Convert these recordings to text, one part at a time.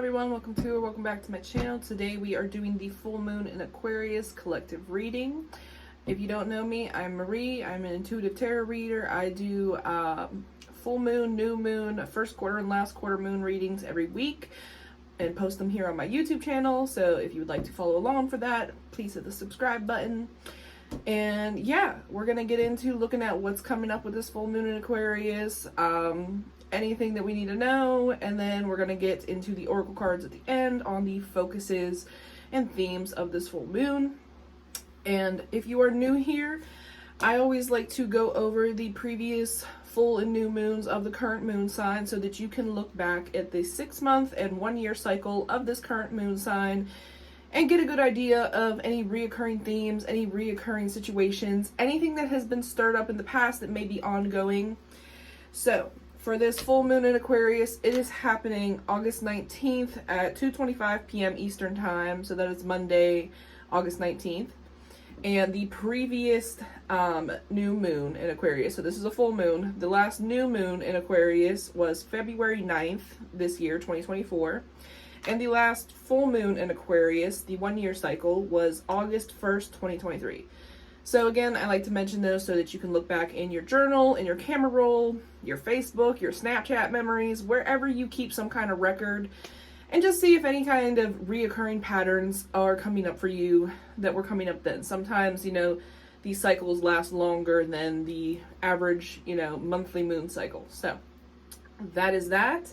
everyone, welcome back to my channel. Today we are doing the full moon in Aquarius collective reading. If you don't know me, I'm Marie. I'm an intuitive tarot reader. I do full moon, new moon, first quarter and last quarter moon readings every week and post them here on my YouTube channel. So if you would like to follow along for that, please hit the subscribe button. And yeah, we're gonna get into looking at what's coming up with this full moon in Aquarius, anything that we need to know, and then we're gonna get into the oracle cards at the end on the focuses and themes of this full moon. And if you are new here, I always like to go over the previous full and new moons of the current moon sign so that you can look back at the 6-month and 1-year cycle of this current moon sign and get a good idea of any reoccurring themes, any reoccurring situations, anything that has been stirred up in the past that may be ongoing. So for this full moon in Aquarius, it is happening August 19th at 2:25 p.m. Eastern Time. So that is Monday, August 19th. And the previous new moon in Aquarius, so this is a full moon, the last new moon in Aquarius was February 9th this year, 2024. And the last full moon in Aquarius, the 1-year cycle, was August 1st, 2023. So again, I like to mention those so that you can look back in your journal, in your camera roll, your Facebook, your Snapchat memories, wherever you keep some kind of record, and just see if any kind of reoccurring patterns are coming up for you that were coming up then. Sometimes, these cycles last longer than the average, monthly moon cycle. So that is that.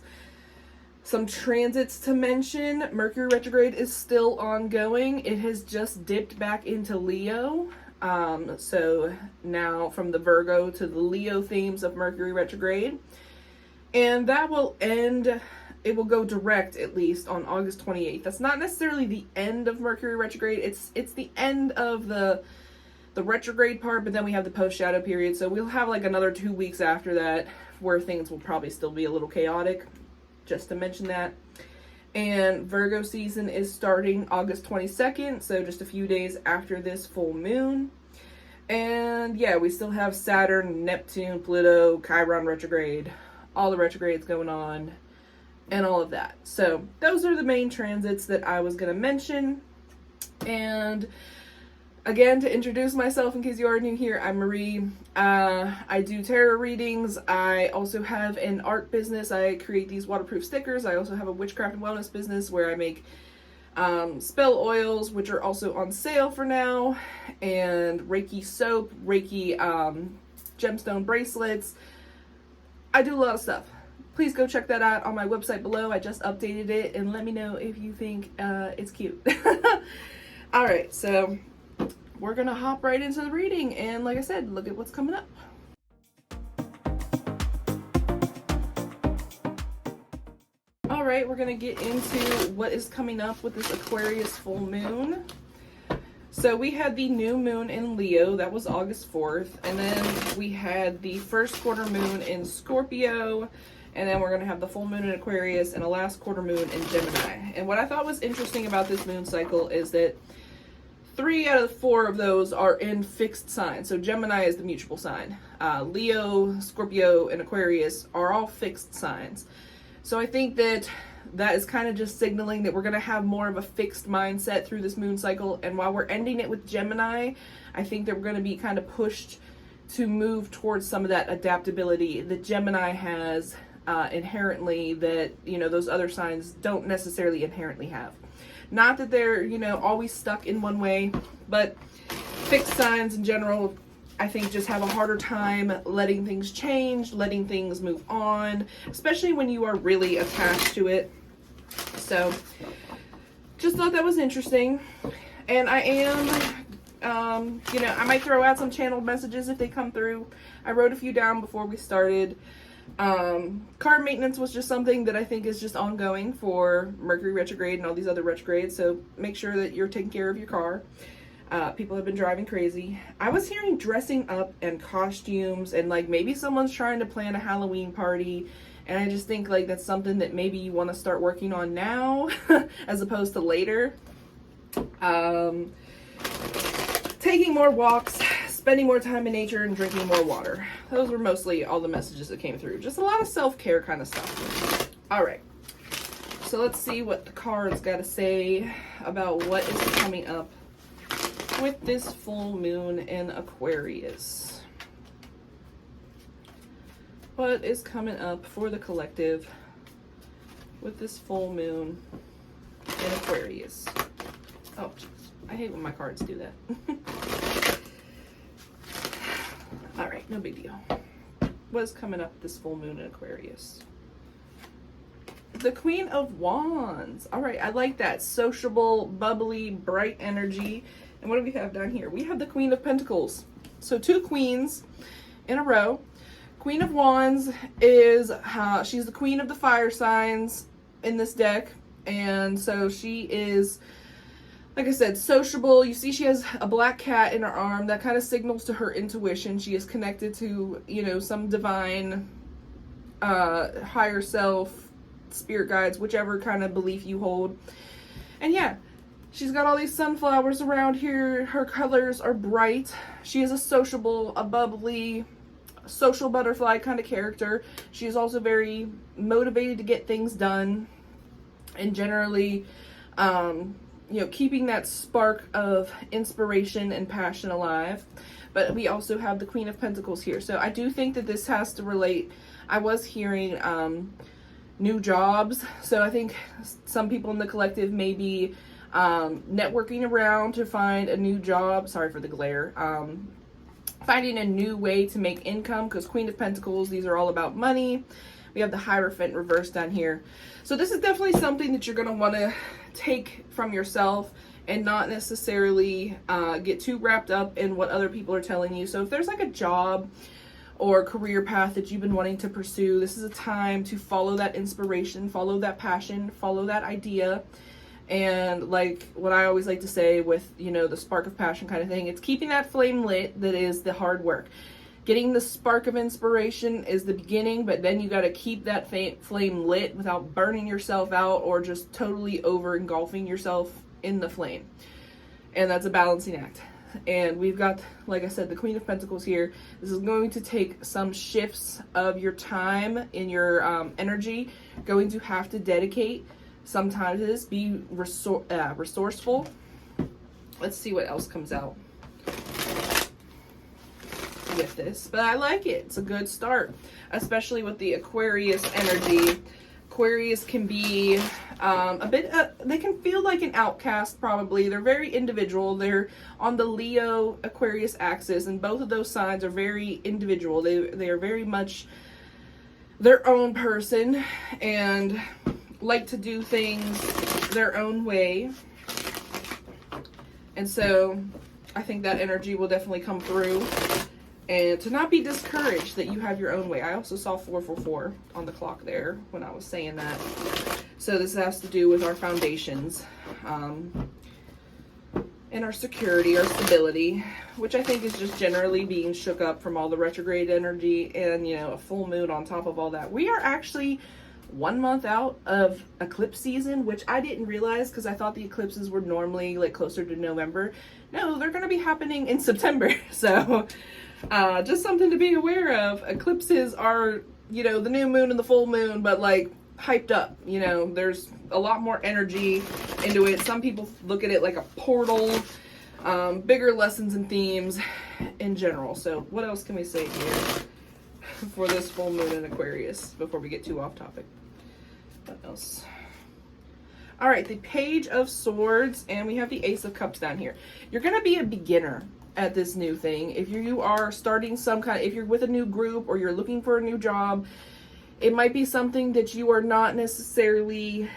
Some transits to mention. Mercury retrograde is still ongoing. It has just dipped back into Leo. So now from the Virgo to the Leo themes of Mercury retrograde. And that will end, it will go direct at least on August 28th. That's not necessarily the end of Mercury retrograde. It's the end of the retrograde part, but then we have the post-shadow period. So we'll have like another 2 weeks after that where things will probably still be a little chaotic, just to mention that. And Virgo season is starting August 22nd, so just a few days after this full moon. And yeah, we still have Saturn, Neptune, Pluto, Chiron retrograde, all the retrogrades going on, and all of that. So those are the main transits that I was going to mention. And again, to introduce myself in case you are new here, I'm Marie. I do tarot readings. I also have an art business. I create these waterproof stickers. I also have a witchcraft and wellness business where I make spell oils, which are also on sale for now, and Reiki soap, Reiki gemstone bracelets. I do a lot of stuff. Please go check that out on my website below. I just updated it, and let me know if you think it's cute. All right, so we're gonna hop right into the reading, and like I said, look at what's coming up. All right, we're gonna get into what is coming up with this Aquarius full moon. So we had the new moon in Leo, that was August 4th, and then we had the first quarter moon in Scorpio, and then we're gonna have the full moon in Aquarius and a last quarter moon in Gemini. And what I thought was interesting about this moon cycle is that 3 out of 4 of those are in fixed signs. So Gemini is the mutable sign. Leo, Scorpio, and Aquarius are all fixed signs. So I think that is kind of just signaling that we're going to have more of a fixed mindset through this moon cycle. And while we're ending it with Gemini, I think that we're going to be kind of pushed to move towards some of that adaptability that Gemini has inherently that, those other signs don't necessarily inherently have. Not that they're, always stuck in one way, but fixed signs in general, I think, just have a harder time letting things change, letting things move on, especially when you are really attached to it. So just thought that was interesting. And I am, I might throw out some channeled messages if they come through. I wrote a few down before we started. Car maintenance was just something that I think is just ongoing for Mercury retrograde and all these other retrogrades, so make sure that you're taking care of your car. People have been driving crazy. I was hearing dressing up and costumes, and like maybe someone's trying to plan a Halloween party, and I just think like that's something that maybe you want to start working on now as opposed to later. Taking more walks, spending more time in nature, and drinking more water. Those were mostly all the messages that came through. Just a lot of self-care kind of stuff. All right. So let's see what the cards got to say about what is coming up with this full moon in Aquarius. What is coming up for the collective with this full moon in Aquarius? Oh, I hate when my cards do that. All right, no big deal. What is coming up this full moon in Aquarius? The Queen of Wands. All right, I like that. Sociable, bubbly, bright energy. And what do we have down here? We have the Queen of Pentacles. So 2 queens in a row. Queen of Wands is, she's the queen of the fire signs in this deck. And so she is, like I said, sociable. You see she has a black cat in her arm. That kind of signals to her intuition. She is connected to, you know, some divine, higher self, spirit guides, whichever kind of belief you hold. And yeah, she's got all these sunflowers around here. Her colors are bright. She is a sociable, a bubbly, social butterfly kind of character. She is also very motivated to get things done, and generally, you know, keeping that spark of inspiration and passion alive. But we also have the Queen of Pentacles here. So I do think that this has to relate. I was hearing new jobs. So I think some people in the collective may be networking around to find a new job. Sorry for the glare. Finding a new way to make income, because Queen of Pentacles, these are all about money. We have the Hierophant reversed down here. So this is definitely something that you're going to want to take from yourself and not necessarily get too wrapped up in what other people are telling you. So if there's like a job or career path that you've been wanting to pursue, this is a time to follow that inspiration, follow that passion, follow that idea. And like what I always like to say with, you know, the spark of passion kind of thing, it's keeping that flame lit that is the hard work. Getting the spark of inspiration is the beginning, but then you got to keep that flame lit without burning yourself out or just totally over engulfing yourself in the flame. And that's a balancing act. And we've got, like I said, the Queen of Pentacles here. This is going to take some shifts of your time in your energy. Going to have to dedicate some time to this. Be resourceful. Let's see what else comes out with this. But I like it. It's a good start, especially with the Aquarius energy. Aquarius can be a bit, they can feel like an outcast probably. They're very individual. They're on the Leo Aquarius axis, and both of those signs are very individual. They are very much their own person and like to do things their own way. And so I think that energy will definitely come through. And to not be discouraged that you have your own way. I also saw 444 on the clock there when I was saying that. So this has to do with our foundations and our security, our stability, which I think is just generally being shook up from all the retrograde energy and, you know, a full moon on top of all that. We are actually 1 month out of eclipse season, which I didn't realize because I thought the eclipses were normally like closer to November. No, they're going to be happening in September. So just something to be aware of. Eclipses are, you know, the new moon and the full moon, but like hyped up. You know, there's a lot more energy into it. Some people look at it like a portal, bigger lessons and themes in general. So what else can we say here for this full moon in Aquarius before we get too off topic? What else? All right, the Page of Swords, and we have the Ace of Cups down here. You're going to be a beginner at this new thing. If you are starting some kind of, if you're with a new group or you're looking for a new job, it might be something that you are not necessarily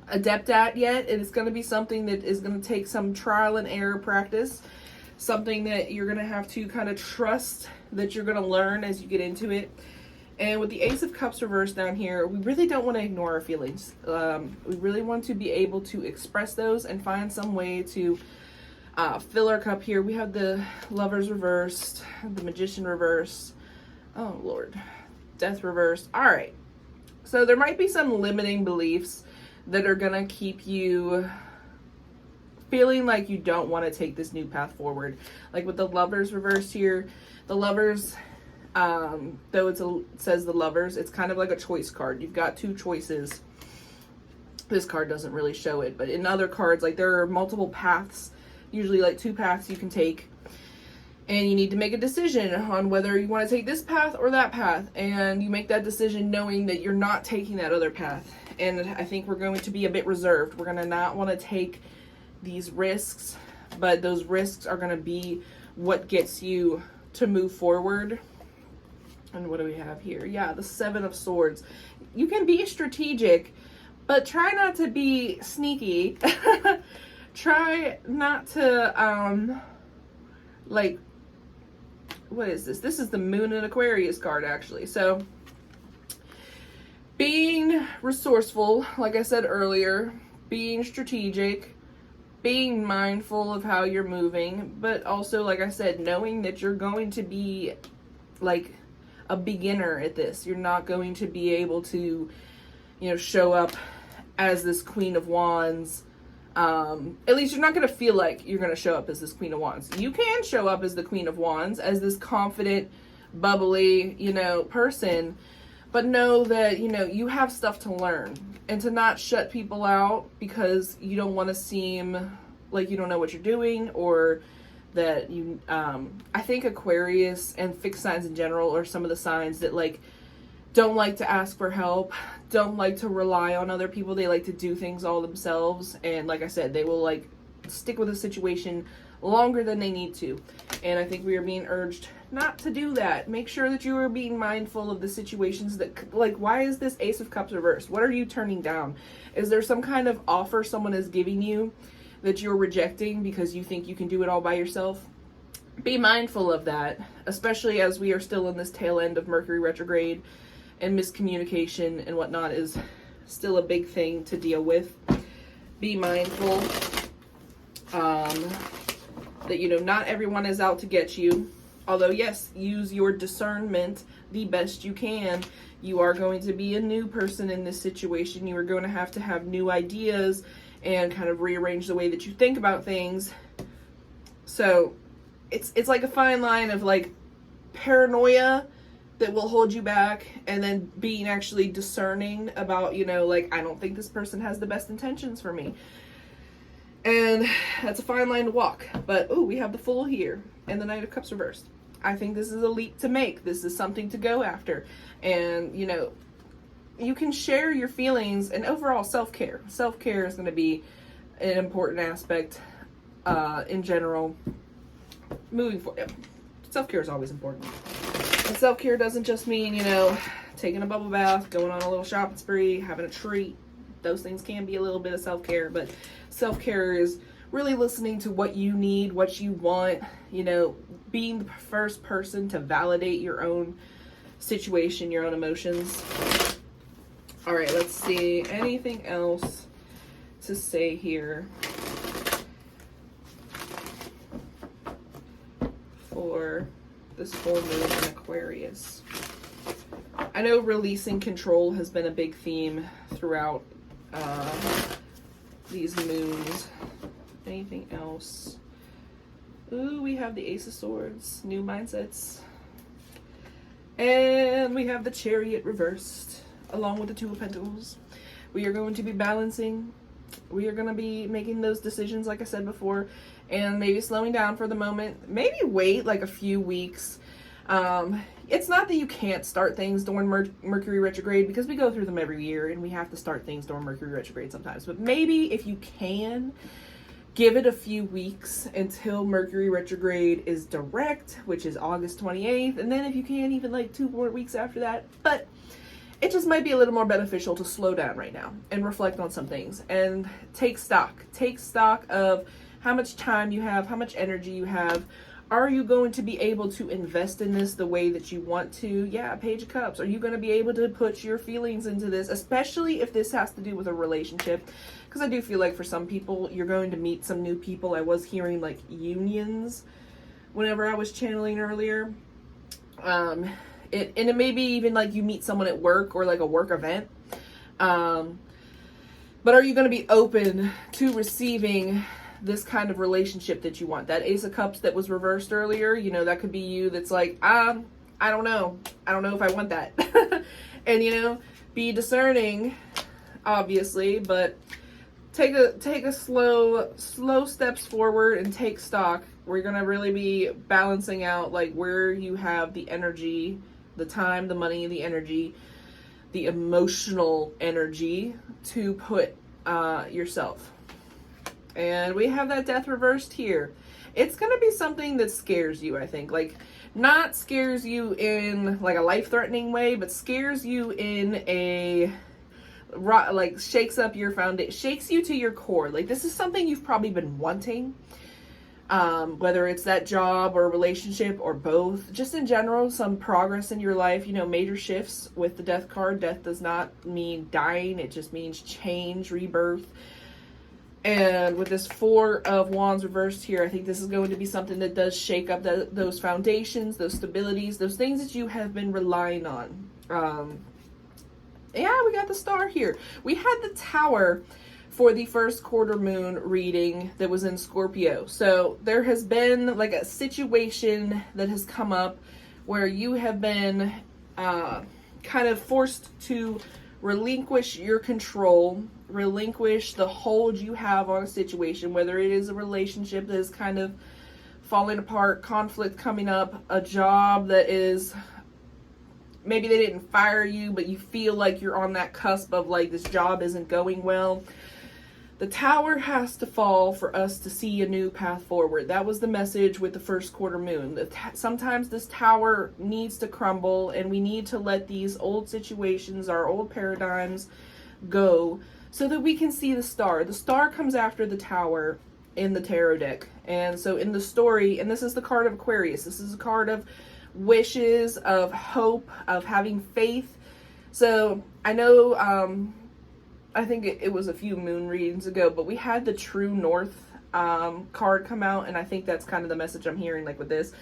adept at yet. And it's going to be something that is going to take some trial and error practice. Something that you're going to have to kind of trust that you're going to learn as you get into it. And with the Ace of Cups reversed down here, we really don't want to ignore our feelings. We really want to be able to express those and find some way to fill our cup here. We have the Lovers reversed, the Magician reversed. Oh, Lord. Death reversed. All right. So there might be some limiting beliefs that are going to keep you feeling like you don't want to take this new path forward. Like with the Lovers reversed here, the Lovers Though it says the Lovers, it's kind of like a choice card. You've got two choices. This card doesn't really show it, but in other cards, like there are multiple paths, usually like two paths you can take, and you need to make a decision on whether you want to take this path or that path, and you make that decision knowing that you're not taking that other path. And I think we're going to be a bit reserved. We're going to not want to take these risks, but those risks are going to be what gets you to move forward. And what do we have here? Yeah, the Seven of Swords. You can be strategic, but try not to be sneaky. Try not to, like, what is this? This is the Moon and Aquarius card, actually. So, being resourceful, like I said earlier, being strategic, being mindful of how you're moving, but also, like I said, knowing that you're going to be, like, a beginner at this. You're not going to be able to, you know, show up as this Queen of Wands. At least you're not going to feel like you're going to show up as this Queen of Wands. You can show up as the Queen of Wands, as this confident, bubbly, you know, person, but know that, you know, you have stuff to learn, and to not shut people out because you don't want to seem like you don't know what you're doing, or that you, I think Aquarius and fixed signs in general are some of the signs that, like, don't like to ask for help, don't like to rely on other people. They like to do things all themselves, and like I said, they will, like, stick with a situation longer than they need to. And I think we are being urged not to do that. Make sure that you are being mindful of the situations that, like, why is this Ace of Cups reversed? What are you turning down? Is there some kind of offer someone is giving you that you're rejecting because you think you can do it all by yourself? Be mindful of that, especially as we are still in this tail end of Mercury retrograde, and miscommunication and whatnot is still a big thing to deal with. Be mindful that, you know, not everyone is out to get you. Although, yes, use your discernment the best you can. You are going to be a new person in this situation. You are going to have new ideas and kind of rearrange the way that you think about things. So it's like a fine line of, like, paranoia that will hold you back, and then being actually discerning about, you know, like, I don't think this person has the best intentions for me. And that's a fine line to walk. But, oh, we have the Fool here and the Knight of Cups reversed. I think this is a leap to make. This is something to go after. And, you know, you can share your feelings, and overall self-care. Self-care is going to be an important aspect in general. Moving forward, self-care is always important. And self-care doesn't just mean, you know, taking a bubble bath, going on a little shopping spree, having a treat. Those things can be a little bit of self-care, but self-care is really listening to what you need, what you want, you know, being the first person to validate your own situation, your own emotions. All right, let's see. Anything else to say here for this full moon in Aquarius? I know releasing control has been a big theme throughout these moons. Anything else? Ooh, we have the Ace of Swords, new mindsets. And we have the Chariot reversed, along with the Two of Pentacles. We are going to be balancing. We are going to be making those decisions, like I said before, and maybe slowing down for the moment. Maybe wait like a few weeks. It's not that you can't start things during Mercury retrograde, because we go through them every year and we have to start things during Mercury retrograde sometimes. But maybe if you can, give it a few weeks until Mercury retrograde is direct, which is August 28th. And then if you can, even like 2 more weeks after that. But it just might be a little more beneficial to slow down right now and reflect on some things and take stock. Take stock of how much time you have, how much energy you have. Are you going to be able to invest in this the way that you want to? Yeah, Page of Cups. Are you going to be able to put your feelings into this, especially if this has to do with a relationship? Because I do feel like for some people, you're going to meet some new people. I was hearing like unions whenever I was channeling earlier. And it may be even like you meet someone at work or like a work event. But are you going to be open to receiving this kind of relationship that you want? That Ace of Cups that was reversed earlier, you know, that could be you that's like, I don't know. I don't know if I want that. And, you know, be discerning, obviously, but take a slow steps forward and take stock. We're going to really be balancing out like where you have the energy, the time, the money, the energy, the emotional energy to put yourself. And we have that death reversed here. It's going to be something that scares you, I think. Like, not scares you in like a life-threatening way, but scares you in a, like, shakes up your foundation, shakes you to your core. Like, this is something you've probably been wanting, whether it's that job or relationship or both. Just in general, some progress in your life, you know, major shifts with the death card. Death does not mean dying. It just means change, rebirth. And with this Four of Wands reversed here, I think this is going to be something that does shake up those foundations, those stabilities, those things that you have been relying on. Yeah, we got the Star here. We had the Tower for the first quarter moon reading that was in Scorpio. So there has been like a situation that has come up where you have been kind of forced to relinquish your control, relinquish the hold you have on a situation, whether it is a relationship that is kind of falling apart, conflict coming up, a job that is, maybe they didn't fire you, but you feel like you're on that cusp of like this job isn't going well. The Tower has to fall for us to see a new path forward. That was the message with the first quarter moon. Sometimes this tower needs to crumble, and we need to let these old situations, our old paradigms, go so that we can see the Star. The Star comes after the Tower in the tarot deck. And so in the story, and this is the card of Aquarius, this is a card of wishes, of hope, of having faith. So I know, I think it was a few moon readings ago, but we had the True North card come out, and I think that's kind of the message I'm hearing, like with this,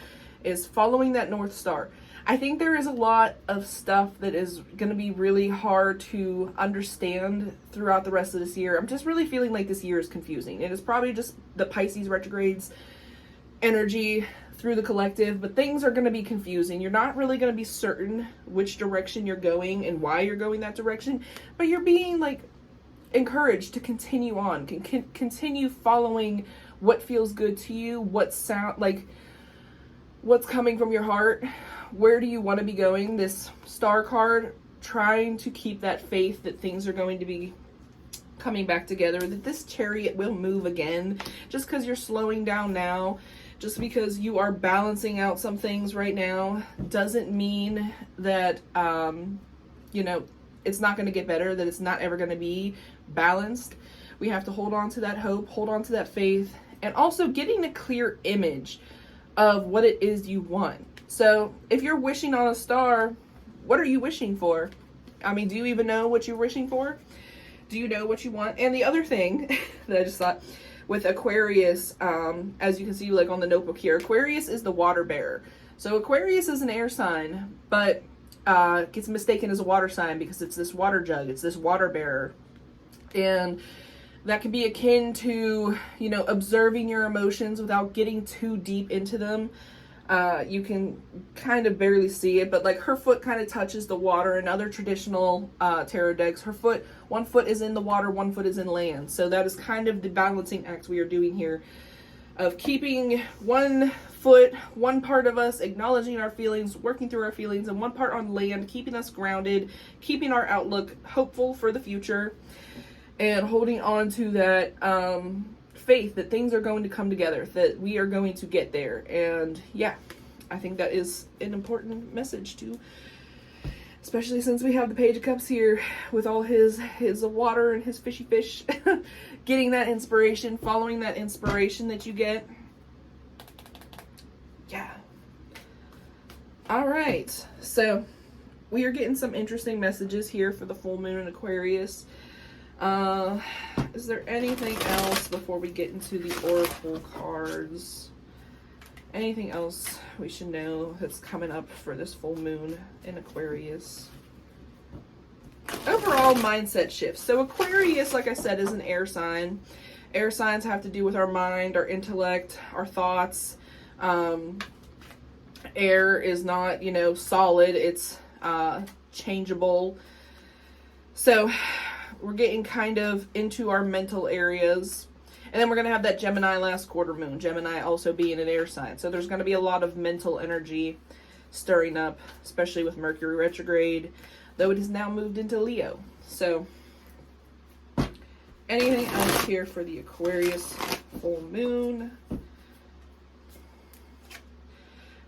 is following that North Star. I think there is a lot of stuff that is going to be really hard to understand throughout the rest of this year. I'm just really feeling like this year is confusing. It is probably just the Pisces retrogrades energy through the collective, but things are going to be confusing. You're not really going to be certain which direction you're going and why you're going that direction, but you're being like encouraged to continue on, continue following what feels good to you, what's coming from your heart. Where do you want to be going? This Star card, trying to keep that faith that things are going to be coming back together, that this Chariot will move again. Just because you're slowing down now, just because you are balancing out some things right now, doesn't mean that, you know, it's not going to get better, that it's not ever going to be balanced. We have to hold on to that hope, hold on to that faith, and also getting a clear image of what it is you want. So if you're wishing on a star, what are you wishing for? I mean, do you even know what you're wishing for? Do you know what you want? And the other thing that I just thought with Aquarius, as you can see like on the notebook here, Aquarius is the water bearer. So Aquarius is an air sign, but gets mistaken as a water sign because it's this water jug, it's this water bearer. And that can be akin to, you know, observing your emotions without getting too deep into them. You can kind of barely see it, but like her foot kind of touches the water. In other traditional tarot decks, one foot is in the water, one foot is in land. So that is kind of the balancing act we are doing here, of keeping one foot, one part of us acknowledging our feelings, working through our feelings, and one part on land, keeping us grounded, keeping our outlook hopeful for the future, and holding on to that faith that things are going to come together, that we are going to get there. And yeah, I think that is an important message too, especially since we have the Page of Cups here with all his water and his fishy fish. Getting that inspiration, following that inspiration that you get. Yeah. All right, so we are getting some interesting messages here for the full moon in Aquarius. Is there anything else before we get into the oracle cards? Anything else we should know that's coming up for this full moon in Aquarius? Overall mindset shifts. So Aquarius, like I said, is an air sign. Air signs have to do with our mind, our intellect, our thoughts. Air is not, you know, solid. It's changeable. So we're getting kind of into our mental areas. And then we're going to have that Gemini last quarter moon. Gemini also being an air sign. So there's going to be a lot of mental energy stirring up, especially with Mercury retrograde, though it has now moved into Leo. So anything else here for the Aquarius full moon?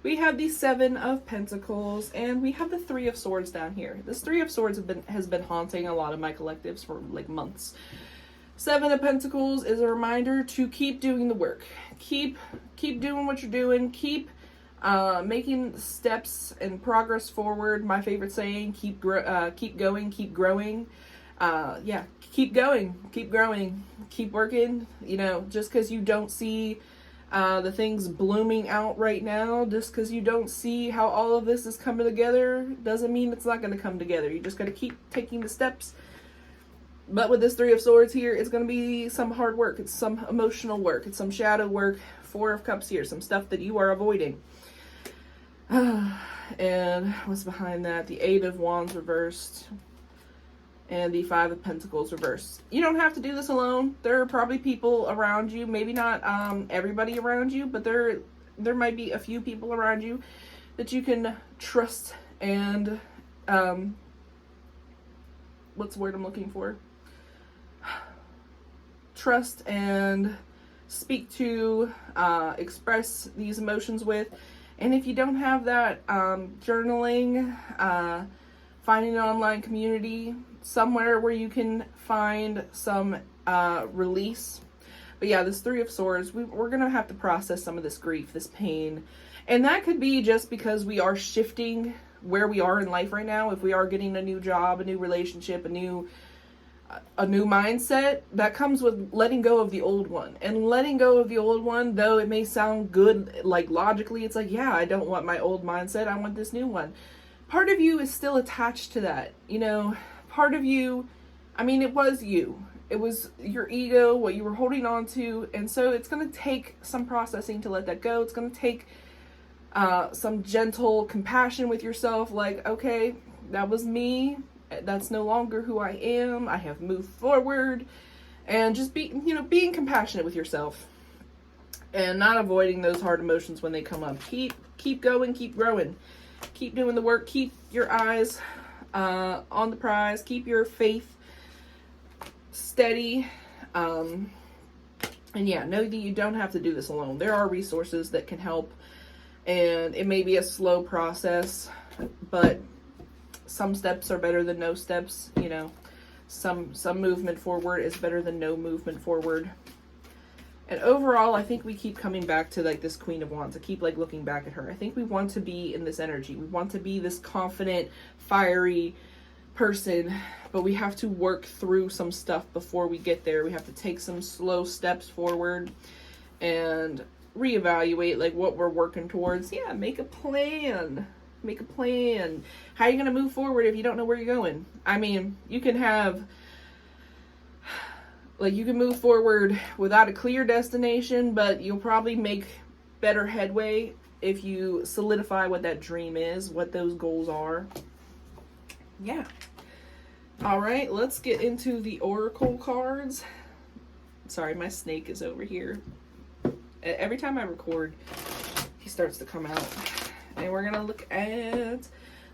We have the Seven of Pentacles, and we have the Three of Swords down here. This Three of Swords has been haunting a lot of my collectives for like months. Seven of Pentacles is a reminder to keep doing the work. Keep doing what you're doing. Keep making steps and progress forward. My favorite saying: keep going, keep growing. Yeah, keep going, keep growing, keep working. You know, just because you don't see the things blooming out right now, just because you don't see how all of this is coming together, doesn't mean it's not going to come together. You just got to keep taking the steps. But with this Three of Swords here, it's going to be some hard work. It's some emotional work. It's some shadow work. Four of Cups here. Some stuff that you are avoiding. And what's behind that? The Eight of Wands reversed. And the Five of Pentacles reversed. You don't have to do this alone. There are probably people around you. Maybe not everybody around you. But there might be a few people around you that you can trust and... what's the word I'm looking for? Trust and speak to, express these emotions with. And if you don't have that, journaling, finding an online community, somewhere where you can find some release. But yeah, this Three of Swords, we're going to have to process some of this grief, this pain. And that could be just because we are shifting where we are in life right now. If we are getting a new job, a new relationship, a new mindset, that comes with letting go of the old one. And letting go of the old one, though it may sound good, like logically, it's like, yeah, I don't want my old mindset, I want this new one. Part of you is still attached to that, you know. Part of you, I mean, it was you. It was your ego, what you were holding on to. And so it's going to take some processing to let that go. It's going to take some gentle compassion with yourself, like, okay, that was me, that's no longer who I am, I have moved forward. And just being compassionate with yourself and not avoiding those hard emotions when they come up. Keep going, keep growing, keep doing the work, keep your eyes on the prize, keep your faith steady, and yeah, know that you don't have to do this alone. There are resources that can help. And it may be a slow process, but some steps are better than no steps, you know. Some movement forward is better than no movement forward. And overall, I think we keep coming back to like this Queen of Wands. I keep like looking back at her. I think we want to be in this energy. We want to be this confident, fiery person, but we have to work through some stuff before we get there. We have to take some slow steps forward and reevaluate like what we're working towards. Yeah, make a plan. Make a plan. How are you going to move forward if you don't know where you're going? I mean, you can move forward without a clear destination, but you'll probably make better headway if you solidify what that dream is, what those goals are. Yeah. All right, let's get into the oracle cards. Sorry, my snake is over here. Every time I record, he starts to come out. And we're going to look at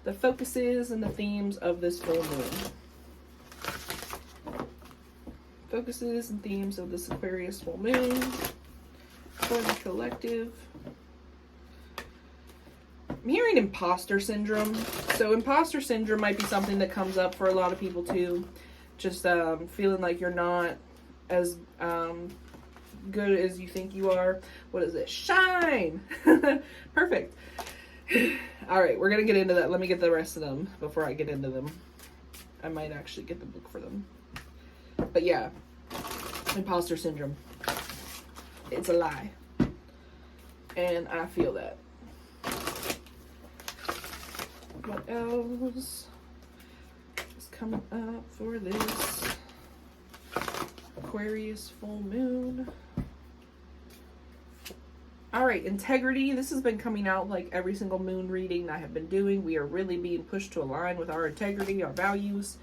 the focuses and the themes of this full moon. Focuses and themes of this Aquarius full moon for the collective. I'm hearing imposter syndrome. So imposter syndrome might be something that comes up for a lot of people too. Just feeling like you're not as good as you think you are. What is it? Shine! Perfect. All right, we're going to get into that. Let me get the rest of them before I get into them. I might actually get the book for them. But yeah, imposter syndrome. It's a lie. And I feel that. What else is coming up for this Aquarius full moon? All right, integrity. This has been coming out like every single moon reading I have been doing. We are really being pushed to align with our integrity, our values.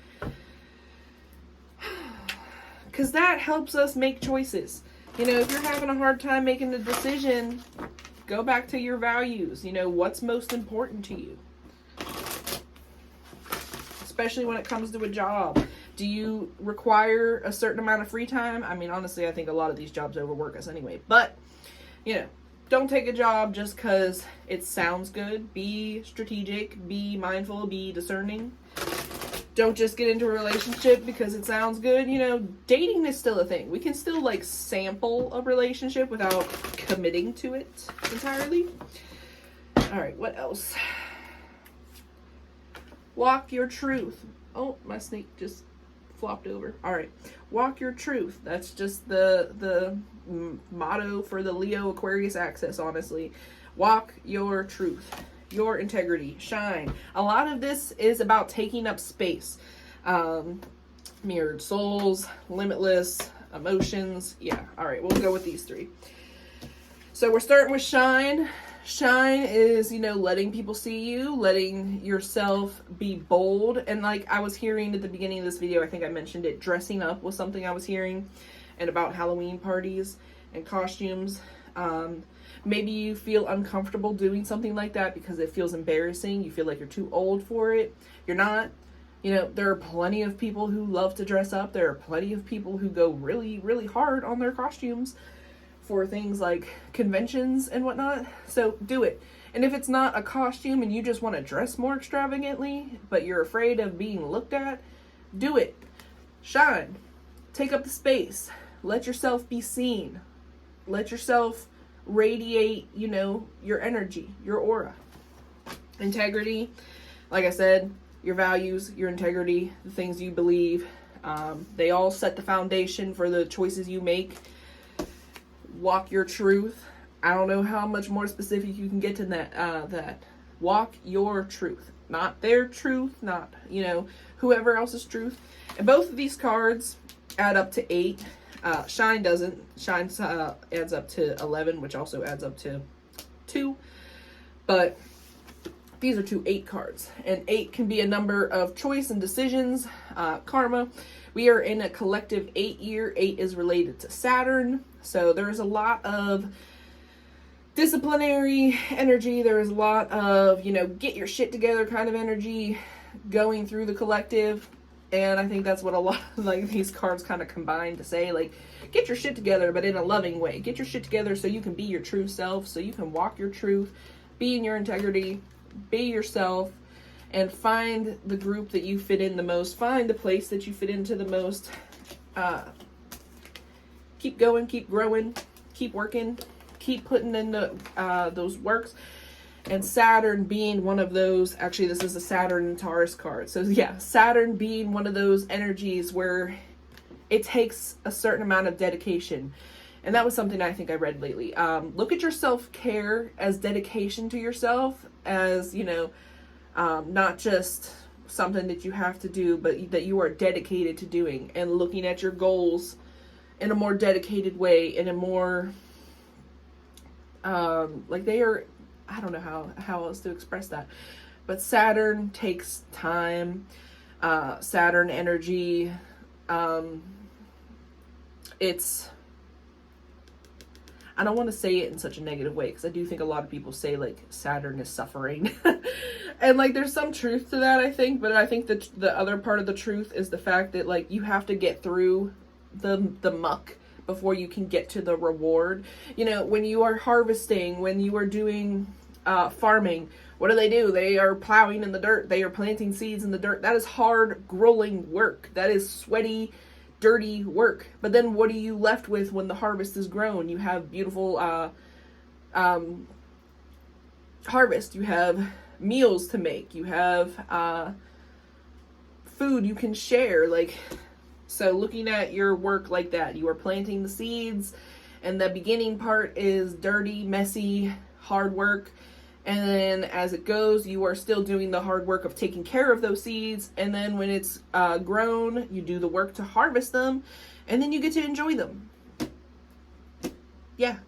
Because that helps us make choices. You know, if you're having a hard time making a decision, go back to your values. You know, what's most important to you? Especially when it comes to a job. Do you require a certain amount of free time? I mean, honestly, I think a lot of these jobs overwork us anyway. But, you know, don't take a job just because it sounds good. Be strategic, be mindful, be discerning. Don't just get into a relationship because it sounds good. You know, dating is still a thing. We can still like sample a relationship without committing to it entirely. All right, what else? Walk your truth. Oh, my snake just flopped over. All right, walk your truth. That's just the motto for the Leo Aquarius axis, honestly. Walk your truth, your integrity, shine. A lot of this is about taking up space. Mirrored souls, limitless, emotions. Yeah, all right, we'll go with these three. So we're starting with shine. Shine is, you know, letting people see you, letting yourself be bold. And like I was hearing at the beginning of this video, I think I mentioned it, dressing up was something I was hearing, and about Halloween parties and costumes. Maybe you feel uncomfortable doing something like that because it feels embarrassing. You feel like you're too old for it. You're not. You know, there are plenty of people who love to dress up. There are plenty of people who go really, really hard on their costumes for things like conventions and whatnot. So do it. And if it's not a costume and you just want to dress more extravagantly, but you're afraid of being looked at, do it. Shine. Take up the space. Let yourself be seen. Let yourself radiate, you know, your energy, your aura. Integrity, like I said, your values, your integrity, the things you believe, they all set the foundation for the choices you make. Walk your truth. I don't know how much more specific you can get to that. Walk your truth, not their truth, not, you know, whoever else's truth. And both of these cards add up to 8. Shine doesn't. Shine adds up to 11, which also adds up to 2. But these are 2 8 cards. And 8 can be a number of choice and decisions. Karma. We are in a collective 8 year. 8 is related to Saturn. So there's a lot of disciplinary energy. There is a lot of, you know, get your shit together kind of energy going through the collective. And I think that's what a lot of like these cards kind of combine to say, like, get your shit together, but in a loving way. Get your shit together so you can be your true self, so you can walk your truth, be in your integrity, be yourself, and find the group that you fit in the most. Find the place that you fit into the most. Keep going, keep growing, keep working, keep putting in those works. And Saturn being one of those, actually this is a Saturn and Taurus card. So yeah, Saturn being one of those energies where it takes a certain amount of dedication. And that was something I think I read lately. Look at your self-care as dedication to yourself, as, you know, not just something that you have to do, but that you are dedicated to doing, and looking at your goals in a more dedicated way, in a more, like they are, I don't know how else to express that. But Saturn takes time. Saturn energy, it's, I don't want to say it in such a negative way, because I do think a lot of people say like Saturn is suffering. And like there's some truth to that, I think, but I think that the other part of the truth is the fact that like you have to get through the muck before you can get to the reward. You know, when you are harvesting, when you are doing farming, what do? They are plowing in the dirt. They are planting seeds in the dirt. That is hard, grueling work. That is sweaty, dirty work. But then what are you left with when the harvest is grown? You have beautiful harvest. You have meals to make. You have food you can share. Like, so looking at your work like that, you are planting the seeds, and the beginning part is dirty, messy, hard work. And then as it goes, you are still doing the hard work of taking care of those seeds. And then when it's grown, you do the work to harvest them, and then you get to enjoy them. Yeah.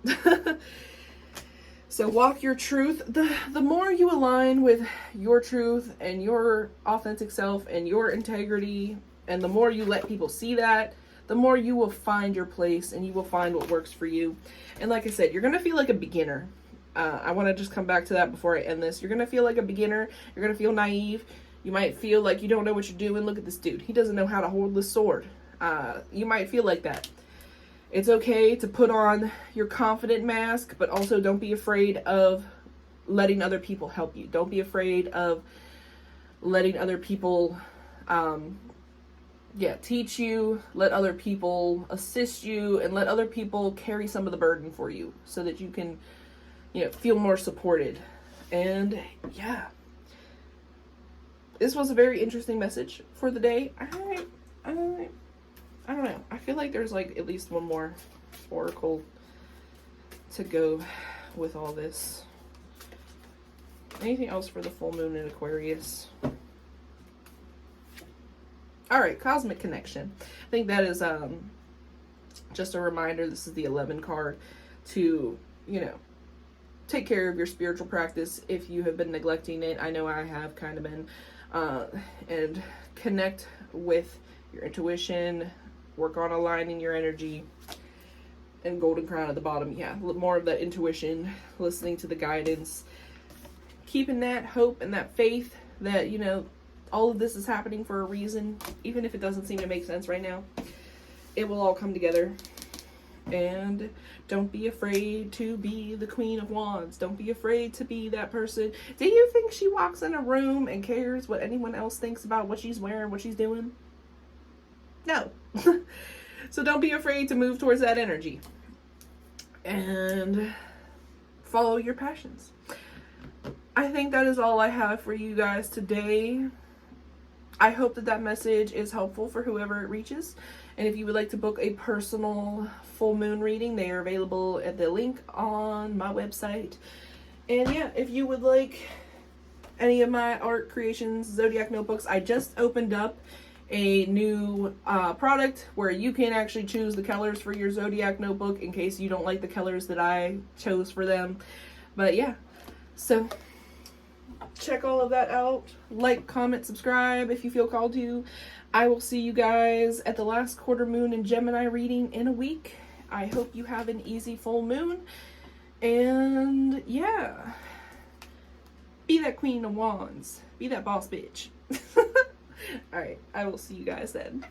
So walk your truth. The more you align with your truth and your authentic self and your integrity, and the more you let people see that, the more you will find your place and you will find what works for you. And like I said, you're going to feel like a beginner. I want to just come back to that before I end this. You're going to feel like a beginner. You're going to feel naive. You might feel like you don't know what you're doing. Look at this dude. He doesn't know how to hold this sword. You might feel like that. It's okay to put on your confident mask, but also don't be afraid of letting other people help you. Don't be afraid of letting other people teach you, let other people assist you, and let other people carry some of the burden for you so that you can, feel more supported. And yeah, this was a very interesting message for the day. I don't know. I feel like there's like at least one more oracle to go with all this. Anything else for the full moon in Aquarius? All right, cosmic connection. I think that is just a reminder. This is the 11 card to, take care of your spiritual practice if you have been neglecting it. I know I have kind of been. And connect with your intuition, work on aligning your energy, and golden crown at the bottom. Yeah, more of that intuition, listening to the guidance, keeping that hope and that faith that, all of this is happening for a reason, even if it doesn't seem to make sense right now. It will all come together. And don't be afraid to be the Queen of Wands. Don't be afraid to be that person. Do you think she walks in a room and cares what anyone else thinks about what she's wearing, what she's doing? No. So don't be afraid to move towards that energy. And follow your passions. I think that is all I have for you guys today. I hope that message is helpful for whoever it reaches. And if you would like to book a personal full moon reading, they are available at the link on my website. And yeah, if you would like any of my art creations, Zodiac notebooks, I just opened up a new product where you can actually choose the colors for your Zodiac notebook in case you don't like the colors that I chose for them. But yeah, so check all of that out. Like, comment, subscribe if you feel called to. I will see you guys at the last quarter moon and Gemini reading in a week. I hope you have an easy full moon. And yeah, be that Queen of Wands. Be that boss bitch. Alright, I will see you guys then.